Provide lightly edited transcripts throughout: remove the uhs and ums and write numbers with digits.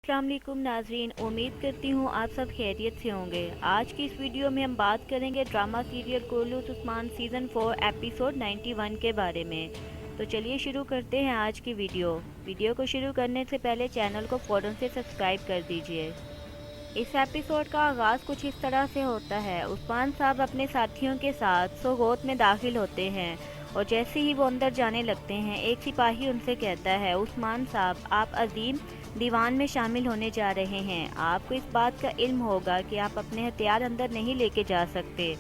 अस्सलाम वालेकुम नाजरीन, उम्मीद करती हूँ आप सब खैरियत से होंगे। आज की इस वीडियो में हम बात करेंगे drama serial Kurulus Osman season 4 episode 91 के बारे में। तो चलिए शुरू करते हैं आज की वीडियो को शुरू करने से पहले चैनल को फ़ौरन से सब्सक्राइब कर दीजिए। इस एपिसोड का आगाज़ कुछ इस तरह से होता है। उस्मान साहब अपने साथियों के साथ सोगोत में दाखिल होते हैं और जैसे ही वो अंदर जाने लगते हैं, एक सिपाही उनसे कहता है, उस्मान साहब, आप अजीम दीवान में शामिल होने जा रहे हैं। आपको इस बात का इल्म होगा कि आप अपने हथियार अंदर नहीं लेके जा सकते।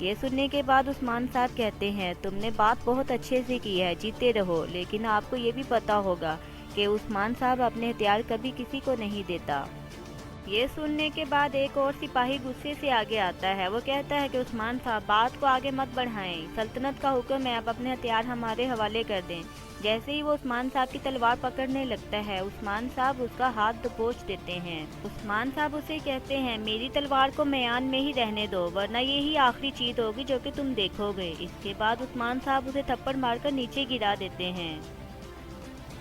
ये सुनने के बाद उस्मान साहब कहते हैं, तुमने बात बहुत अच्छे से की है, जीते रहो, लेकिन आपको ये भी पता होगा कि उस्मान साहब अपने हथियार कभी किसी को नहीं देता। ये सुनने के बाद एक और सिपाही गुस्से से आगे आता है। वो कहता है कि उस्मान साहब, बात को आगे मत बढ़ाएं, सल्तनत का हुक्म है, आप अपने हथियार हमारे हवाले कर दें। जैसे ही वो उस्मान साहब की तलवार पकड़ने लगता है, उस्मान साहब उसका हाथ दबोच देते हैं। उस्मान साहब उसे कहते हैं, मेरी तलवार को म्यान में ही रहने दो, वरना यही आखिरी चीज होगी जो कि तुम देखोगे। इसके बाद उस्मान साहब उसे थप्पड़ मारकर नीचे गिरा देते हैं।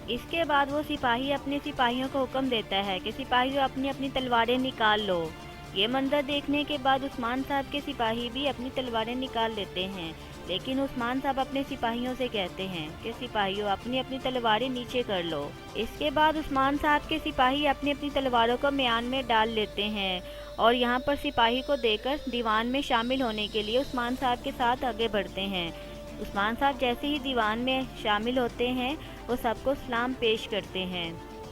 इसके बाद वो सिपाही अपने सिपाहियों को हुक्म देता है कि सिपाहियों, अपनी अपनी तलवारें निकाल लो। ये मंजर देखने के बाद उस्मान साहब के सिपाही भी अपनी तलवारें निकाल लेते हैं, लेकिन उस्मान साहब अपने सिपाहियों से कहते हैं कि सिपाहियों, अपनी अपनी तलवारें नीचे कर लो। इसके बाद उस्मान साहब के सिपाही अपनी अपनी तलवारों को म्यान में डाल लेते हैं और यहाँ पर सिपाही को देकर दीवान में शामिल होने के लिए उस्मान साहब के साथ आगे बढ़ते हैं। उस्मान साहब जैसे ही दीवान में शामिल होते हैं, वो सबको सलाम पेश करते हैं।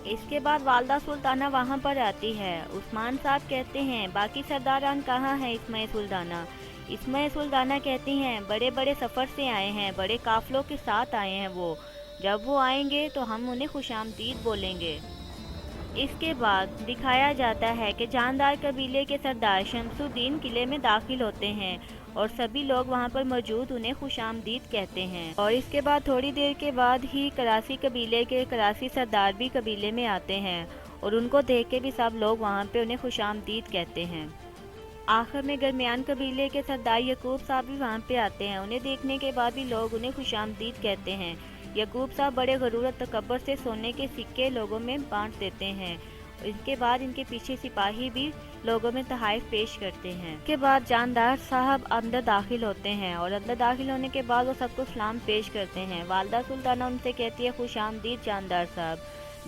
इसके बाद वालदा सुल्ताना वहाँ पर आती है। उस्मान साहब कहते हैं, बाकी सरदारान कहाँ हैं इसमय सुल्ताना? इसमय सुल्ताना कहती हैं, बड़े बड़े सफ़र से आए हैं, बड़े काफिलों के साथ आए हैं वो। जब वो आएंगे तो हम उन्हें खुशामदीद बोलेंगे। इसके बाद दिखाया जाता है कि जानदार कबीले के सरदार शमसुद्दीन किले में दाखिल होते हैं और सभी लोग वहां पर मौजूद उन्हें खुशामदीद कहते हैं। और इसके बाद थोड़ी देर के बाद ही करासी कबीले के करासी सरदार भी कबीले में आते हैं और उनको देख के भी सब लोग वहां पे उन्हें खुशामदीद कहते हैं। आखिर में गरमियान कबीले के सरदार यकूब साहब भी वहाँ पे आते हैं। उन्हें देखने के बाद भी लोग उन्हें खुशामदीद कहते हैं। यकूब साहब बड़े गरूर और तकब्बुर से सोने के सिक्के लोगों में बांट देते हैं। इसके बाद इनके पीछे सिपाही भी लोगों में तहाइफ पेश करते हैं। इसके बाद जानदार साहब अंदर दाखिल होते हैं और अंदर दाखिल होने के बाद वो सबको सलाम पेश करते हैं। वालदा सुल्ताना उनसे कहती है, खुशामदीद जानदार साहब।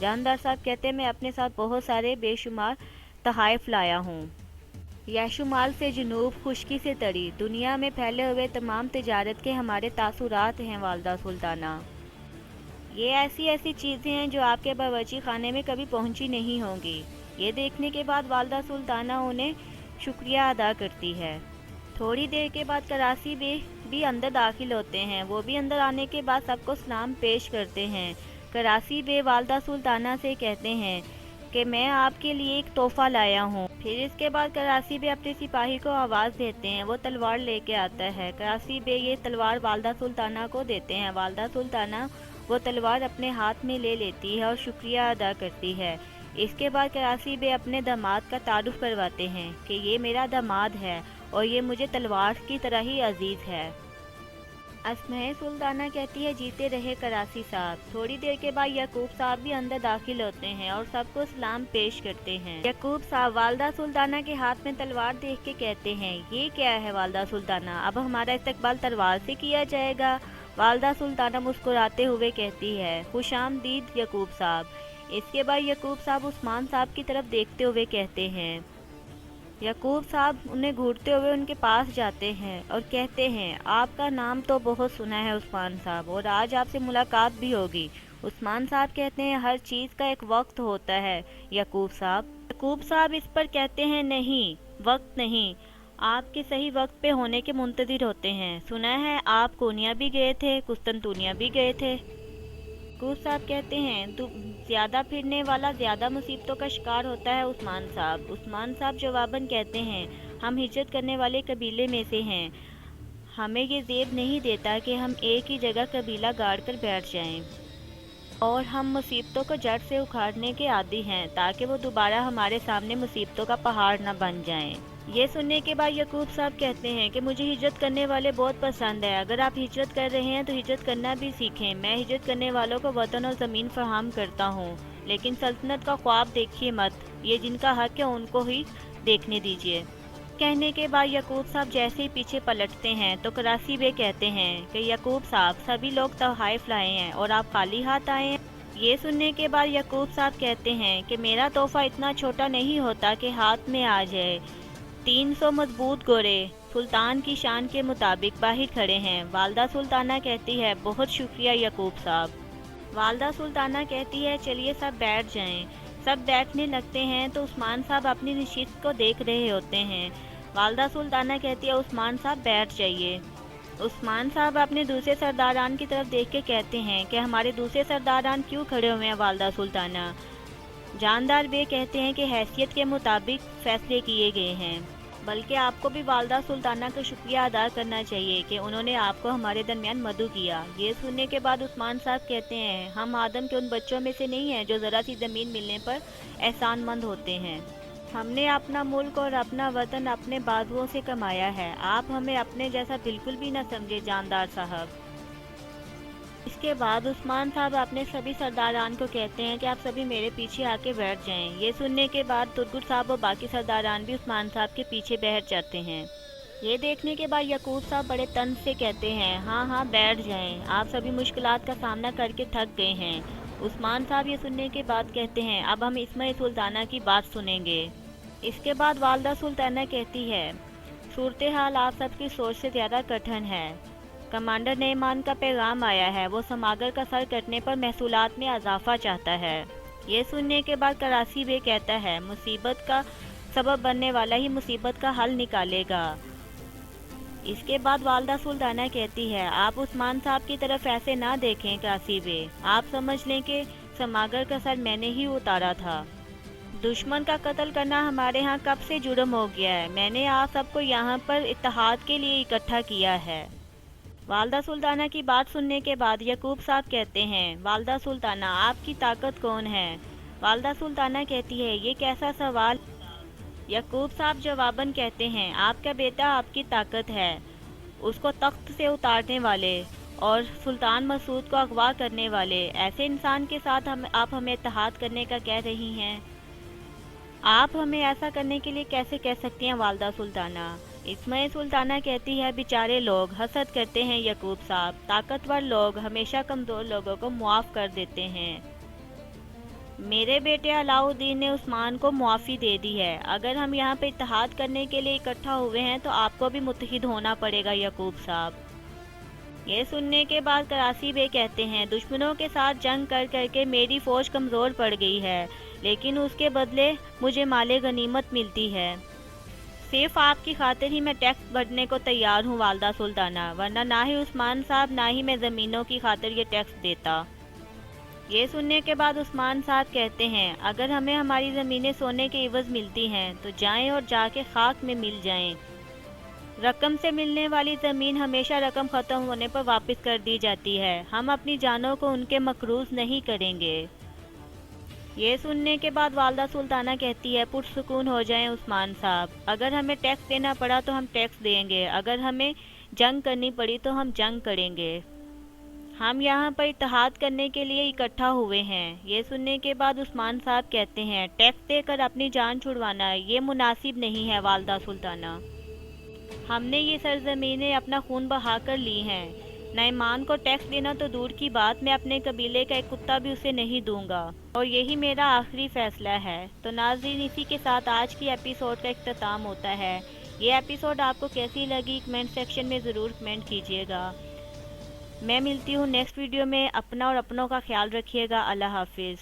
जानदार साहब कहते हैं, मैं अपने साथ बहुत सारे बेशुमार तहाइफ लाया हूँ। यशुमाल से जुनूब, खुश्की से तरी, दुनिया में फैले हुए तमाम तिजारत के हमारे तासुरात हैं वालदा सुल्ताना। ये ऐसी ऐसी चीज़ें हैं जो आपके बावर्ची खाने में कभी पहुंची नहीं होंगी। ये देखने के बाद वालदा सुल्ताना उन्हें शुक्रिया अदा करती है। थोड़ी देर के बाद करासी बे भी अंदर दाखिल होते हैं। वो भी अंदर आने के बाद सबको सलाम पेश करते हैं। करासी बे वालदा सुल्ताना से कहते हैं कि मैं आपके लिए एक तोहफा लाया हूँ। फिर इसके बाद करासी बे अपने सिपाही को आवाज़ देते हैं। वो तलवार लेके आता है। करासी बे ये तलवार वालदा सुल्ताना को देते हैं। वालदा सुल्ताना वो तलवार अपने हाथ में ले लेती है और शुक्रिया अदा करती है। इसके बाद करासी बे अपने दामाद का तारुफ करवाते हैं कि ये मेरा दामाद है और ये मुझे तलवार की तरह ही अजीज़ है। अस्मय सुल्ताना कहती है, जीते रहे करासी साहब। थोड़ी देर के बाद यकूब साहब भी अंदर दाखिल होते हैं और सबको सलाम पेश करते हैं। यकूब साहब वालदा सुल्ताना के हाथ में तलवार देख के कहते हैं, ये क्या है वालदा सुल्ताना, अब हमारा इस्तकबाल तलवार से किया जाएगा? वालदा सुल्ताना मुस्कुराते हुए कहती है, खुशामदीद यकूब साहब। इसके बाद यकूब साहब उस्मान साहब की तरफ देखते हुए कहते हैं। यकूब साहब उन्हें घूरते हुए उनके पास जाते हैं और कहते हैं, आपका नाम तो बहुत सुना है उस्मान साहब, और आज आपसे मुलाकात भी होगी। उस्मान साहब कहते हैं, हर चीज़ का एक वक्त होता है यकूब साहब। यकूब साहब इस पर कहते हैं, नहीं, वक्त नहीं, आपके सही वक्त पे होने के मुंतज़िर होते हैं। सुना है आप कोनिया भी गए थे, कुस्तनतुनिया भी गए थे। यकूब साहब कहते हैं, तो ज़्यादा फिरने वाला ज़्यादा मुसीबतों का शिकार होता है उस्मान साहब। उस्मान साहब जवाबन कहते हैं, हम हिजरत करने वाले कबीले में से हैं। हमें ये ज़ेब नहीं देता कि हम एक ही जगह कबीला गाड़ कर बैठ जाएं, और हम मुसीबतों को जड़ से उखाड़ने के आदी हैं ताकि वो दोबारा हमारे सामने मुसीबतों का पहाड़ न बन जाएं। ये सुनने के बाद यकूब साहब कहते हैं कि मुझे हिजरत करने वाले बहुत पसंद है। अगर आप हिजरत कर रहे हैं तो हिजरत करना भी सीखें। मैं हिजरत करने वालों को वतन और ज़मीन फराहम करता हूँ। लेकिन सल्तनत का ख्वाब देखिए मत, ये जिनका हक है उनको ही देखने दीजिए। कहने के बाद यकूब साहब जैसे ही पीछे पलटते हैं तो करासी बे कहते हैं कि यकूब साहब, सभी लोग तोहफ़े लाए हैं और आप खाली हाथ आए हैं। ये सुनने के बाद यकूब साहब कहते हैं कि मेरा तोहफ़ा इतना छोटा नहीं होता कि हाथ में आ जाए। 300 मजबूत घोड़े सुल्तान की शान के मुताबिक बाहर खड़े हैं। वालदा सुल्ताना कहती है, बहुत शुक्रिया यकूब साहब। वालदा सुल्ताना कहती है, चलिए सब बैठ जाएं। सब बैठने लगते हैं तो उस्मान साहब अपनी नशिस्त को देख रहे होते हैं। वालदा सुल्ताना कहती है, उस्मान साहब बैठ जाइए। उस्मान साहब अपने दूसरे सरदारान की तरफ देख के कहते हैं कि हमारे दूसरे सरदारान क्यों खड़े हुए हैं वालदा सुल्ताना? जानदार बे कहते हैं कि हैसियत के मुताबिक फैसले किए गए हैं, बल्कि आपको भी वालदा सुल्ताना का शुक्रिया अदा करना चाहिए कि उन्होंने आपको हमारे दरमियान मदद किया। ये सुनने के बाद उस्मान साहब कहते हैं, हम आदम के उन बच्चों में से नहीं हैं जो ज़रा सी ज़मीन मिलने पर एहसानमंद होते हैं। हमने अपना मुल्क और अपना वतन अपने बाजुओं से कमाया है। आप हमें अपने जैसा बिल्कुल भी न समझे जानदार साहब। इसके बाद उस्मान साहब अपने सभी सरदारान को कहते हैं कि आप सभी मेरे पीछे आके बैठ जाएं। ये सुनने के बाद तुर्गुट साहब और बाकी सरदारान भी उस्मान साहब के पीछे बैठ जाते हैं। ये देखने के बाद यकूब साहब बड़े तंज से कहते हैं, हाँ हाँ बैठ जाएं, आप सभी मुश्किलात का सामना करके थक गए हैं। उस्मान साहब ये सुनने के बाद कहते हैं, अब हम इस्माइल सुल्ताना की बात सुनेंगे। इसके बाद वालदा सुल्ताना कहती है, सूरत हाल आप सबकी सोच से ज़्यादा कठिन है। कमांडर नेमान का पैगाम आया है, वो समागर का सर कटने पर महसूलात में इजाफा चाहता है। ये सुनने के बाद करासी बे कहता है, मुसीबत का सबब बनने वाला ही मुसीबत का हल निकालेगा। इसके बाद वालदा सुल्ताना कहती है, आप उस्मान साहब की तरफ ऐसे ना देखें करासी बे, आप समझ लें कि समागर का सर मैंने ही उतारा था। दुश्मन का कत्ल करना हमारे यहाँ कब से जुर्म हो गया है। मैंने आप सबको यहाँ पर इत्तेहाद के लिए इकट्ठा किया है। वालदा सुल्ताना की बात सुनने के बाद यकूब साहब कहते हैं, वालदा सुल्ताना आपकी ताकत कौन है? वालदा सुल्ताना कहती है, ये कैसा सवाल? यकूब साहब जवाबन कहते हैं, आपका बेटा आपकी ताकत है, उसको तख्त से उतारने वाले और सुल्तान मसूद को अगवा करने वाले ऐसे इंसान के साथ आप हमें इत्तेहाद करने का कह रही हैं। आप हमें ऐसा करने के लिए कैसे कह सकती हैं वालदा सुल्ताना? इस्माइल सुल्ताना कहती है, बेचारे लोग हसद करते हैं यकूब साहब, ताकतवर लोग हमेशा कमज़ोर लोगों को मुआफ़ कर देते हैं। मेरे बेटे अलाउद्दीन ने उस्मान को मुआफ़ी दे दी है। अगर हम यहाँ पे इत्तेहाद करने के लिए इकट्ठा हुए हैं तो आपको भी मुत्तहिद होना पड़ेगा यकूब साहब। ये सुनने के बाद करासी बे कहते हैं, दुश्मनों के साथ जंग कर करके मेरी फ़ौज कमज़ोर पड़ गई है, लेकिन उसके बदले मुझे माले गनीमत मिलती है। सिर्फ आपकी खातिर ही मैं टैक्स भरने को तैयार हूँ वालदा सुल्ताना, वरना ना ही उस्मान साहब ना ही मैं ज़मीनों की खातिर ये टैक्स देता। ये सुनने के बाद उस्मान साहब कहते हैं, अगर हमें हमारी ज़मीनें सोने के इवज़ मिलती हैं तो जाएं और जाके खाक में मिल जाएं। रकम से मिलने वाली ज़मीन हमेशा रकम ख़त्म होने पर वापस कर दी जाती है। हम अपनी जानों को उनके मकरूज़ नहीं करेंगे। ये सुनने के बाद वालदा सुल्ताना कहती है, पुरसुकून हो जाएं उस्मान साहब, अगर हमें टैक्स देना पड़ा तो हम टैक्स देंगे, अगर हमें जंग करनी पड़ी तो हम जंग करेंगे। हम यहाँ पर इत्तेहाद करने के लिए इकट्ठा हुए हैं। ये सुनने के बाद उस्मान साहब कहते हैं, टैक्स देकर अपनी जान छुड़वाना ये मुनासिब नहीं है वालदा सुल्ताना। हमने ये सरजमीनें अपना खून बहा कर ली हैं। नईमान को टैक्स देना तो दूर की बात, मैं अपने कबीले का एक कुत्ता भी उसे नहीं दूंगा, और यही मेरा आखिरी फैसला है। तो नाज़रीन, इसी के साथ आज की एपिसोड का इख्तिताम होता है। ये एपिसोड आपको कैसी लगी कमेंट सेक्शन में ज़रूर कमेंट कीजिएगा। मैं मिलती हूँ नेक्स्ट वीडियो में। अपना और अपनों का ख्याल रखिएगा। अल्लाह हाफिज़।